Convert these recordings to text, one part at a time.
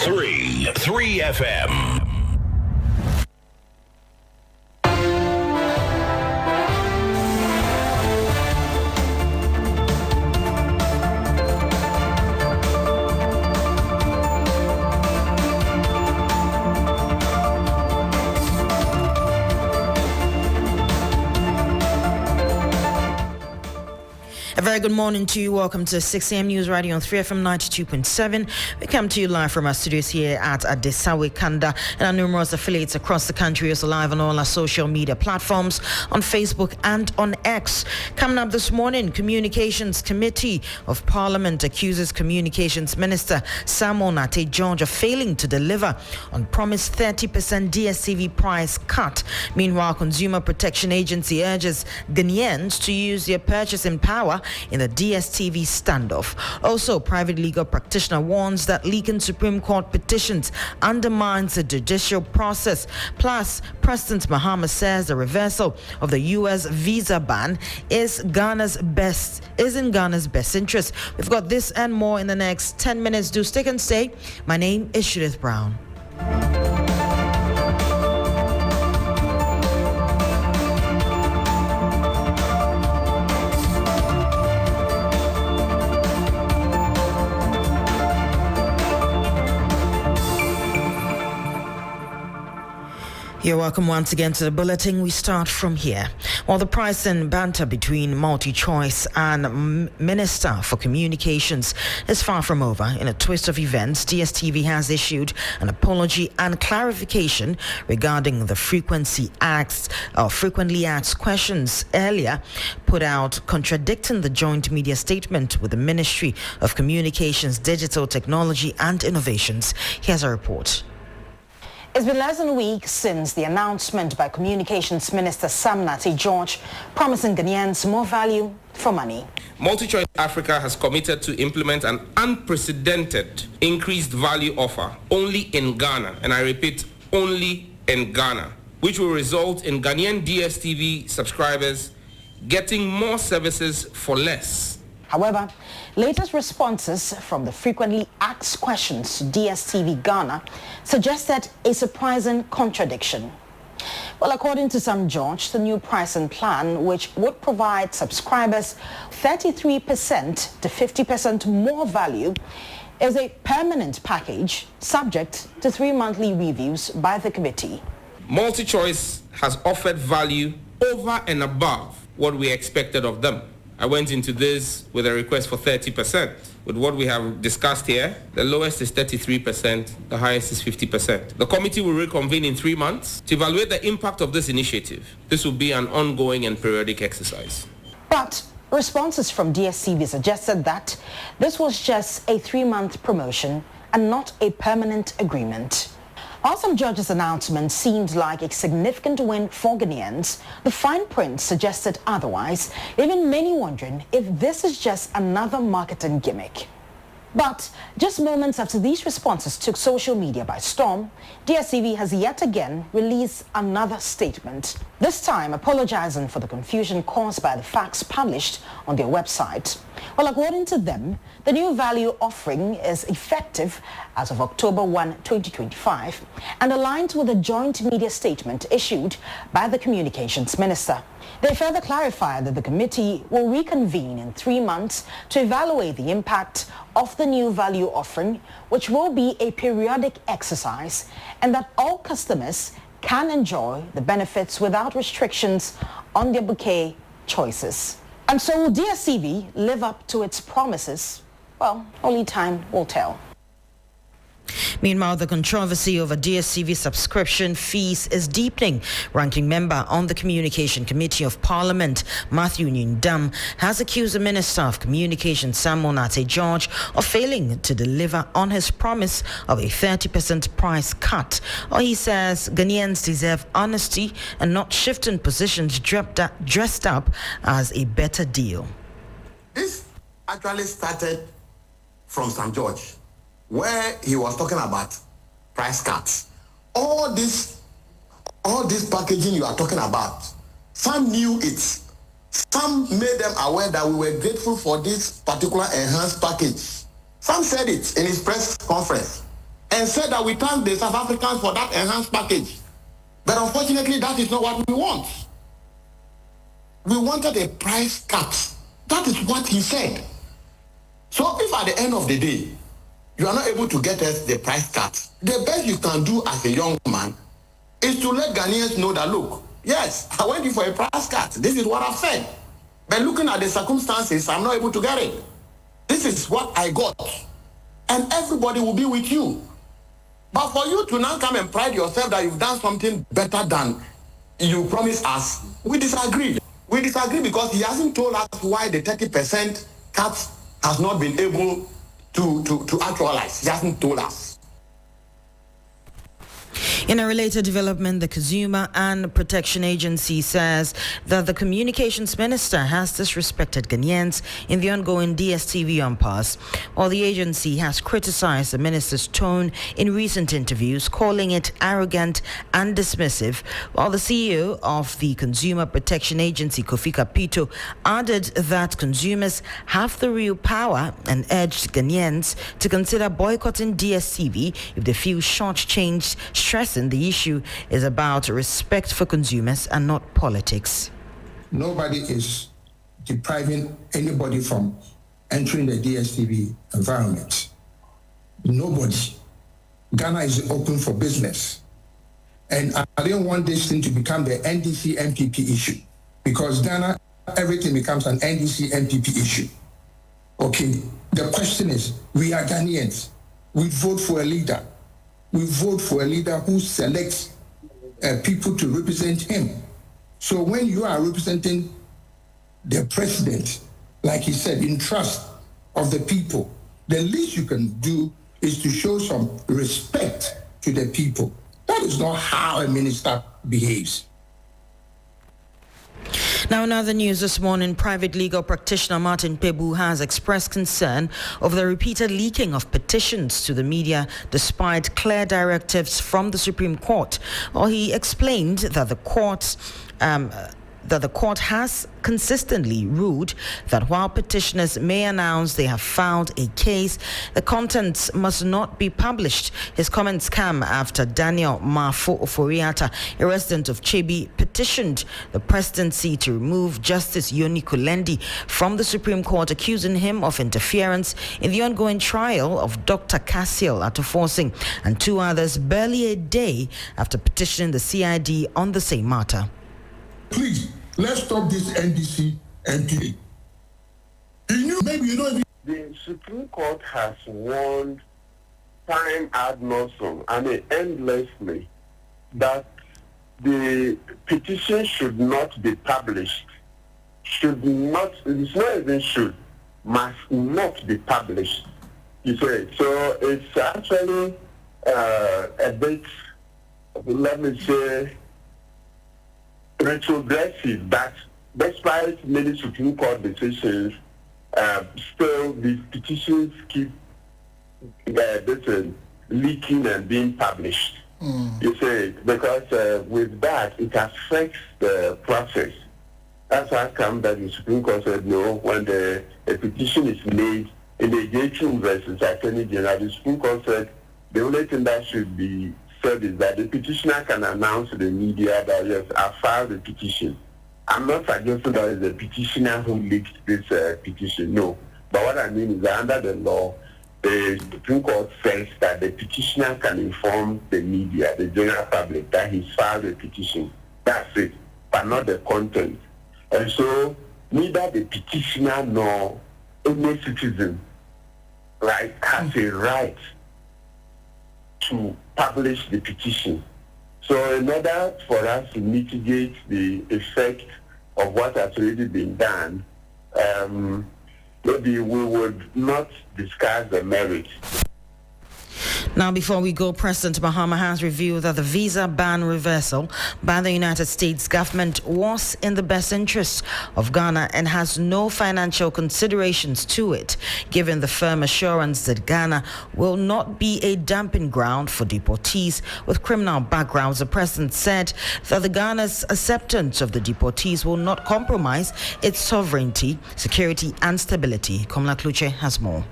3 FM. A very good morning to you. Welcome to 6 a.m. News Radio on 3FM 92.7. We come to you live from our studios here at Adesawe Kanda and our numerous affiliates across the country. We're also live on all our social media platforms, on Facebook and on X. Coming up this morning, Communications Committee of Parliament accuses Communications Minister Mawuena and Sixtus of failing to deliver on promised 30% DSTV price cut. Meanwhile, Consumer Protection Agency urges Ghanaians to use their purchasing power in the DSTV standoff. Also, private legal practitioner warns that leaking Supreme Court petitions undermines the judicial process. Plus, President Mahama says the reversal of the U.S. visa ban is in Ghana's best interest. We've got this and more in the next 10 minutes. Do stick and stay. My name is Judith Brown. You're welcome once again to the bulletin. We start from here. While the price and banter between MultiChoice and Minister for Communications is far from over, in a twist of events, DSTV has issued an apology and clarification regarding the frequently asked questions earlier put out, contradicting the joint media statement with the Ministry of Communications, Digital Technology and Innovations. Here's a report. It's been less than a week since the announcement by Communications Minister Mawuena and Sixtus promising Ghanaians more value for money. MultiChoice Africa has committed to implement an unprecedented increased value offer only in Ghana, and I repeat, only in Ghana, which will result in Ghanaian DSTV subscribers getting more services for less. However, latest responses from the frequently asked questions to DSTV Ghana suggested a surprising contradiction. Well, according to some judge, the new pricing plan, which would provide subscribers 33% to 50% more value, is a permanent package subject to 3 monthly reviews by the committee. MultiChoice has offered value over and above what we expected of them. I went into this with a request for 30%. With what we have discussed here, the lowest is 33%, the highest is 50%. The committee will reconvene in 3 months to evaluate the impact of this initiative. This will be an ongoing and periodic exercise. But responses from DSTV suggested that this was just a 3-month promotion and not a permanent agreement. While some judges' announcement seemed like a significant win for Ghanaians, the fine print suggested otherwise, leaving many wondering if this is just another marketing gimmick. But just moments after these responses took social media by storm, DSTV has yet again released another statement, this time apologizing for the confusion caused by the facts published on their website. Well, according to them, the new value offering is effective as of October 1, 2025, and aligns with the joint media statement issued by the Communications Minister. They further clarified that the committee will reconvene in 3 months to evaluate the impact of the new value offering, which will be a periodic exercise, and that all customers can enjoy the benefits without restrictions on their bouquet choices. And so will DSTV live up to its promises? Well, only time will tell. Meanwhile, the controversy over DSTV subscription fees is deepening. Ranking member on the Communication Committee of Parliament, Mawuena and Sixtus, has accused the Minister of Communications, Mawuena and Sixtus, of failing to deliver on his promise of a 30% price cut. Or he says Ghanaians deserve honesty and not shifting positions dressed up as a better deal. This actually started from St. George, where he was talking about price cuts. All this packaging you are talking about, some knew it. Some made them aware that we were grateful for this particular enhanced package. Some said it in his press conference. and said that we thank the South Africans for that enhanced package. But unfortunately, that is not what we want. We wanted a price cut. That is what he said. So if at the end of the day, you are not able to get us the price cut, the best you can do as a young man is to let Ghanaians know that, look, yes, I went in for a price cut. This is what I've said. But looking at the circumstances, I'm not able to get it. This is what I got. And everybody will be with you. But for you to now come and pride yourself that you've done something better than you promised us, we disagree. We disagree because he hasn't told us why the 30% cut has not been able to actualize. He hasn't told us. In a related development, the Consumer and Protection Agency says that the Communications Minister has disrespected Ghanaians in the ongoing DSTV impasse, while the agency has criticized the minister's tone in recent interviews, calling it arrogant and dismissive, while the CEO of the Consumer Protection Agency, Kofi Kapito, added that consumers have the real power and urged Ghanaians to consider boycotting DSTV if they feel shortchanged, stressing the issue is about respect for consumers and not politics. Nobody is depriving anybody from entering the DSTV environment. Nobody. Ghana is open for business. And I don't want this thing to become the NDC MPP issue, because Ghana, everything becomes an NDC MPP issue. Okay, the question is, we are Ghanaians. We vote for a leader. We vote for a leader who selects people to represent him. So when you are representing the president, like he said, in trust of the people, the least you can do is to show some respect to the people. That is not how a minister behaves. Now, in other news this morning, private legal practitioner Martin Pebu has expressed concern over the repeated leaking of petitions to the media despite clear directives from the Supreme Court. Well, he explained that the court has consistently ruled that while petitioners may announce they have filed a case, the contents must not be published. His comments come after Daniel Mafo Oforiata, a resident of Chebi, petitioned the presidency to remove Justice Yoni Kulendi from the Supreme Court, accusing him of interference in the ongoing trial of Dr. Cassiel Atuforsing and two others barely a day after petitioning the CID on the same matter. Please, let's stop this NDC MPP. The Supreme Court has warned time ad nauseam and endlessly that the petition should not be published. Must not be published. You say. So it's actually a bit, let me say, retrogressive, that despite many Supreme Court decisions, still the petitions keep leaking and being published. You see, because with that, it affects the process. That's how come that the Supreme Court said no, when a petition is made in the J2 versus Attorney General, the Supreme Court said the only thing that should be said is that the petitioner can announce to the media that yes, I filed the petition. I'm not suggesting that it's the petitioner who leaked this petition, no. But what I mean is that under the law, the Supreme Court says that the petitioner can inform the media, the general public, that he's filed a petition. That's it, but not the content. And so neither the petitioner nor any citizen, right, has a right to publish the petition. So in order for us to mitigate the effect of what has already been done, maybe we would not discuss the merits. Now, before we go, President Mahama has revealed that the visa ban reversal by the United States government was in the best interest of Ghana and has no financial considerations to it, given the firm assurance that Ghana will not be a dumping ground for deportees with criminal backgrounds. The president said that the Ghana's acceptance of the deportees will not compromise its sovereignty, security and stability. Komla Kluche has more.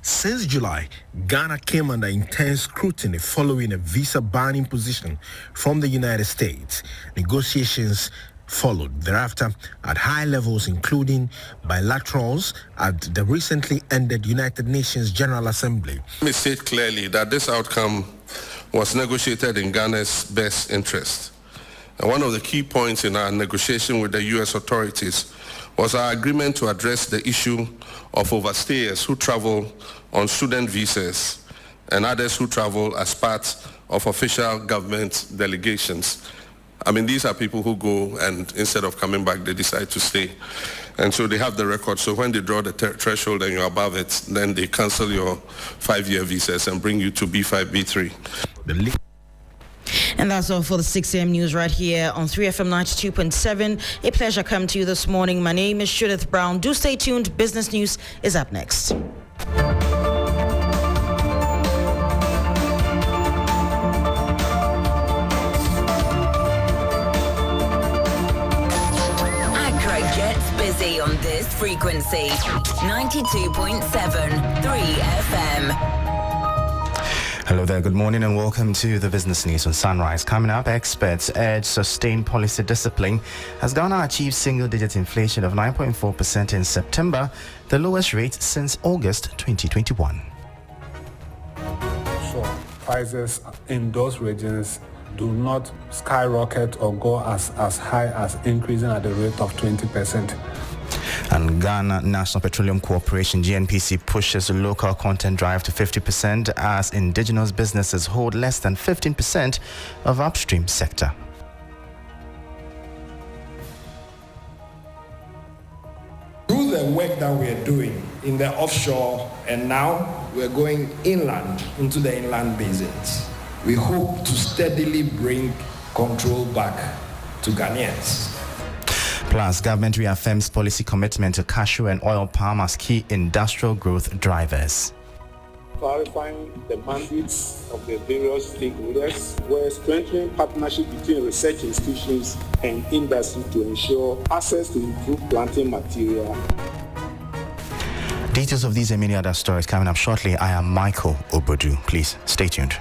Since July, Ghana came under intense scrutiny following a visa banning position from the United States. Negotiations followed thereafter at high levels, including bilaterals at the recently ended United Nations General Assembly. Let me state clearly that this outcome was negotiated in Ghana's best interest. And one of the key points in our negotiation with the U.S. authorities was our agreement to address the issue of overstayers who travel on student visas and others who travel as part of official government delegations. I mean, these are people who go and instead of coming back, they decide to stay. And so they have the record. So when they draw the threshold and you're above it, then they cancel your 5-year visas and bring you to B5, B3. And that's all for the 6 a.m. news right here on 3FM 92.7. A pleasure coming to you this morning. My name is Judith Brown. Do stay tuned. Business News is up next. On this frequency, 92.7 3FM. Hello there, good morning and welcome to the Business News on Sunrise. Coming up, experts urge sustained policy discipline as Ghana achieved single-digit inflation of 9.4% in September, the lowest rate since August 2021. So, prices in those regions do not skyrocket or go as high as increasing at the rate of 20%. And Ghana National Petroleum Corporation GNPC pushes local content drive to 50% as indigenous businesses hold less than 15% of upstream sector. Through the work that we are doing in the offshore and now we're going inland into the inland basins, we hope to steadily bring control back to Ghanaians. Plus, government reaffirms policy commitment to cashew and oil palm as key industrial growth drivers. Clarifying the mandates of the various stakeholders, we're strengthening partnership between research institutions and industry to ensure access to improved planting material. Details of these and many other stories coming up shortly. I am Michael Obodu. Please stay tuned.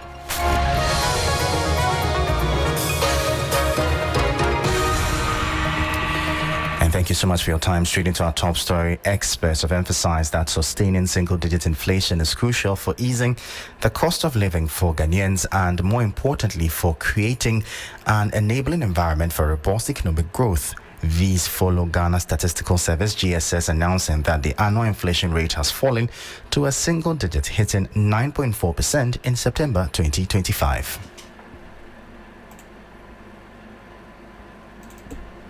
Thank you so much for your time. Straight into our top story. Experts have emphasized that sustaining single-digit inflation is crucial for easing the cost of living for Ghanaians and, more importantly, for creating an enabling environment for robust economic growth. These follow Ghana Statistical Service GSS announcing that the annual inflation rate has fallen to a single digit, hitting 9.4% in September 2025.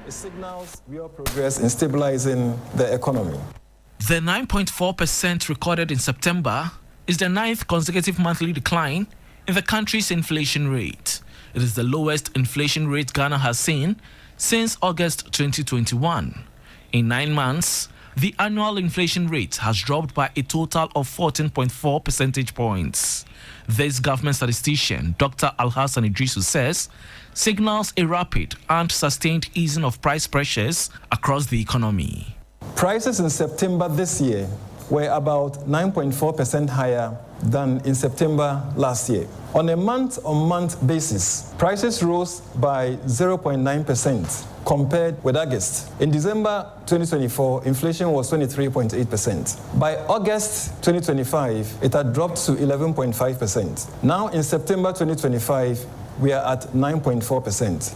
It signals real progress in stabilizing the economy. The 9.4% recorded in September is the 9th consecutive monthly decline in the country's inflation rate. It is the lowest inflation rate Ghana has seen since August 2021. In 9 months, the annual inflation rate has dropped by a total of 14.4 percentage points. This government statistician, Dr. Alhassan Idrisu, says signals a rapid and sustained easing of price pressures across the economy. Prices in September this year were about 9.4% higher than in September last year. On a month-on-month basis, prices rose by 0.9% compared with August. In December 2024, inflation was 23.8%. By August 2025, it had dropped to 11.5%. Now in September 2025, we are at 9.4%.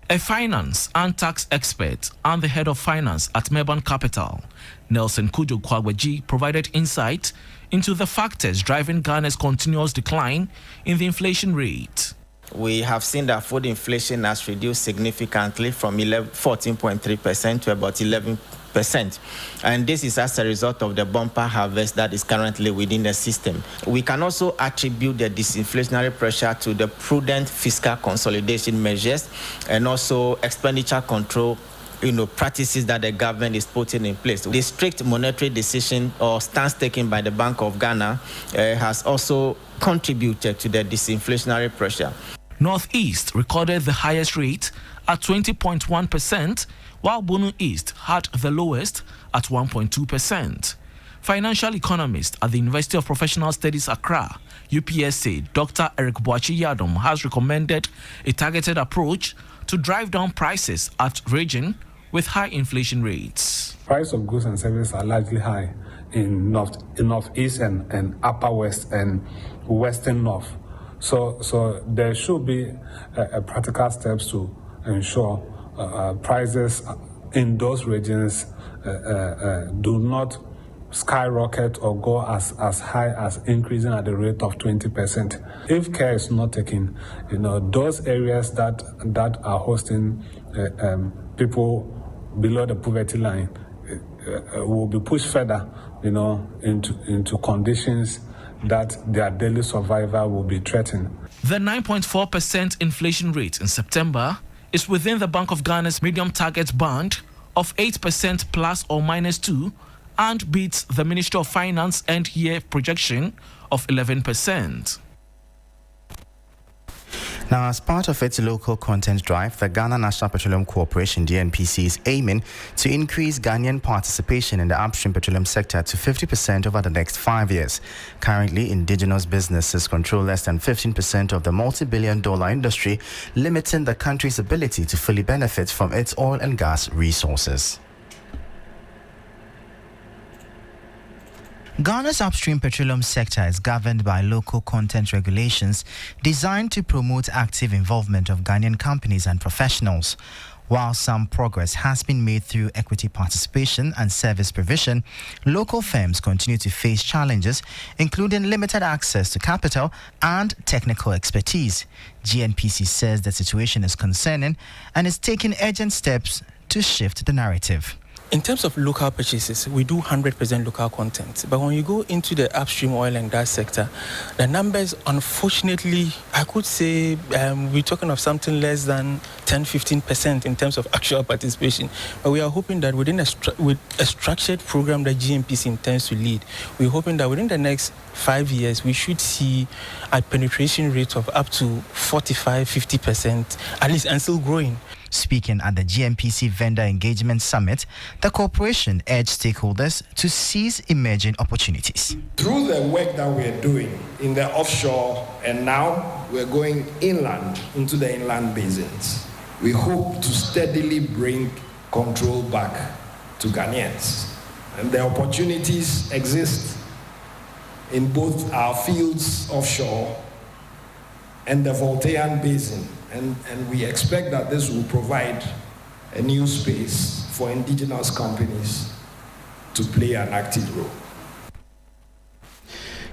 A finance and tax expert and the head of finance at Melbourne Capital, Nelson Kujo Kwagwaji, provided insight into the factors driving Ghana's continuous decline in the inflation rate. We have seen that food inflation has reduced significantly from 14.3% to about 11%. And this is as a result of the bumper harvest that is currently within the system. We can also attribute the disinflationary pressure to the prudent fiscal consolidation measures and also expenditure control practices that the government is putting in place. The strict monetary decision or stance taken by the Bank of Ghana has also contributed to the disinflationary pressure. Northeast recorded the highest rate at 20.1%, while Bono East had the lowest at 1.2%. Financial economist at the University of Professional Studies Accra, UPSA, Dr. Eric Boachi-Yadom, has recommended a targeted approach to drive down prices at regions with high inflation rates. Price of goods and services are largely high in northeast and upper west and western north. So there should be practical steps to ensure prices in those regions do not skyrocket or go as high as increasing at the rate of 20%. If care is not taken, those areas that are hosting people below the poverty line will be pushed further, into conditions that their daily survival will be threatened. The 9.4% inflation rate in September is within the Bank of Ghana's medium target band of 8% plus or minus 2 and beats the Ministry of Finance end-year projection of 11%. Now, as part of its local content drive, the Ghana National Petroleum Corporation, GNPC, is aiming to increase Ghanaian participation in the upstream petroleum sector to 50% over the next 5 years. Currently, indigenous businesses control less than 15% of the multi-billion-dollar industry, limiting the country's ability to fully benefit from its oil and gas resources. Ghana's upstream petroleum sector is governed by local content regulations designed to promote active involvement of Ghanaian companies and professionals. While some progress has been made through equity participation and service provision, local firms continue to face challenges, including limited access to capital and technical expertise. GNPC says the situation is concerning and is taking urgent steps to shift the narrative. In terms of local purchases, we do 100% local content. But when you go into the upstream oil and gas sector, the numbers, unfortunately, I could say we're talking of something less than 10-15% in terms of actual participation. But we are hoping that with a structured program that GNPC intends to lead, we're hoping that within the next 5 years, we should see a penetration rate of up to 45-50%, at least, and still growing. Speaking at the GNPC Vendor Engagement Summit, the corporation urged stakeholders to seize emerging opportunities. Through the work that we're doing in the offshore and now we're going inland into the inland basins, we hope to steadily bring control back to Ghanaians. And the opportunities exist in both our fields offshore and the Voltairean Basin. And we expect that this will provide a new space for indigenous companies to play an active role.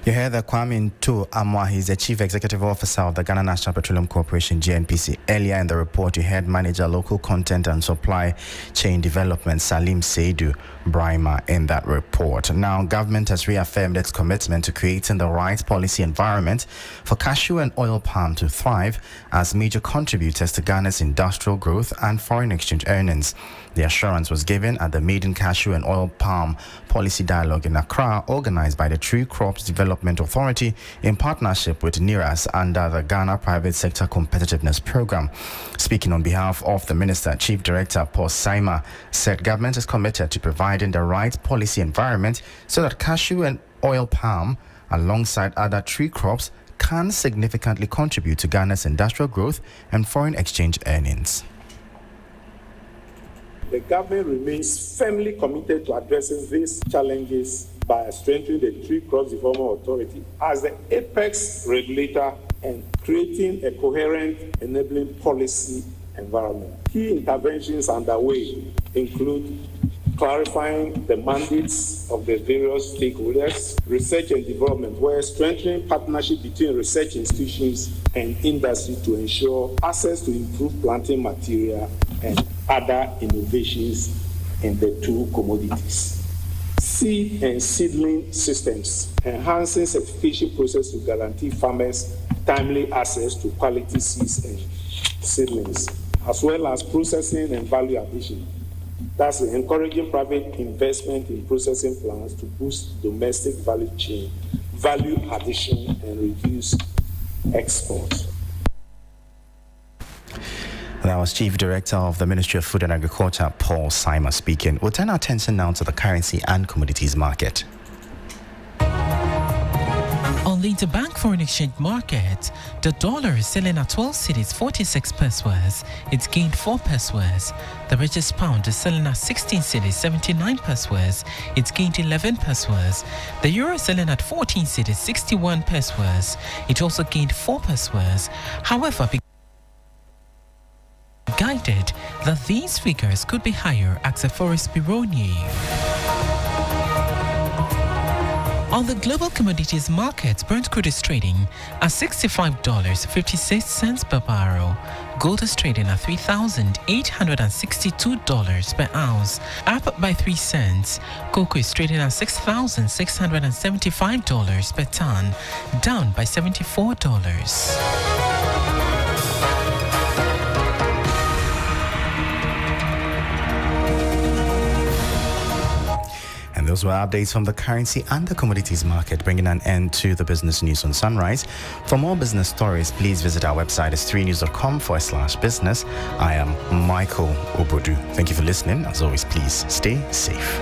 You heard that Kwame Nto Amwa, he's the Chief Executive Officer of the Ghana National Petroleum Corporation, GNPC. Earlier in the report, you heard Manager Local Content and Supply Chain Development, Salim Seidu Brima, in that report. Now, government has reaffirmed its commitment to creating the right policy environment for cashew and oil palm to thrive as major contributors to Ghana's industrial growth and foreign exchange earnings. The assurance was given at the Maiden Cashew and Oil Palm Policy Dialogue in Accra, organized by the Tree Crops Development Authority in partnership with NIRAS under the Ghana Private Sector Competitiveness Program. Speaking on behalf of the Minister, Chief Director Paul Saima said government is committed to providing the right policy environment so that cashew and oil palm, alongside other tree crops, can significantly contribute to Ghana's industrial growth and foreign exchange earnings. The government remains firmly committed to addressing these challenges by strengthening the Tree Crops Development Authority as the apex regulator and creating a coherent, enabling policy environment. Key interventions underway include clarifying the mandates of the various stakeholders, research and development, where strengthening partnership between research institutions and industry to ensure access to improved planting material and other innovations in the two commodities. Seed and seedling systems, enhancing certification process to guarantee farmers timely access to quality seeds and seedlings, as well as processing and value addition. That's encouraging private investment in processing plants to boost domestic value chain, value addition, and reduce exports. That was Chief Director of the Ministry of Food and Agriculture, Paul Saima, speaking. We'll turn our attention now to the currency and commodities market. the interbank foreign exchange market, the dollar is selling at 12 cedis 46 pesos. It's gained 4 pesos. The British pound is selling at 16 cedis 79 pesos. It's gained 11 pesos. The euro is selling at 14 cedis 61 pesos. It also gained 4 pesos. However, guided that these figures could be higher, Axaforis Bironi. On the global commodities markets, Brent crude is trading at $65.56 per barrel. Gold is trading at $3,862 per ounce, up by 3 cents. Cocoa is trading at $6,675 per ton, down by $74. And those were updates from the currency and the commodities market, bringing an end to the business news on Sunrise. For more business stories, please visit our website, s3news.com/business. I am Michael Obodu. Thank you for listening. As always, please stay safe.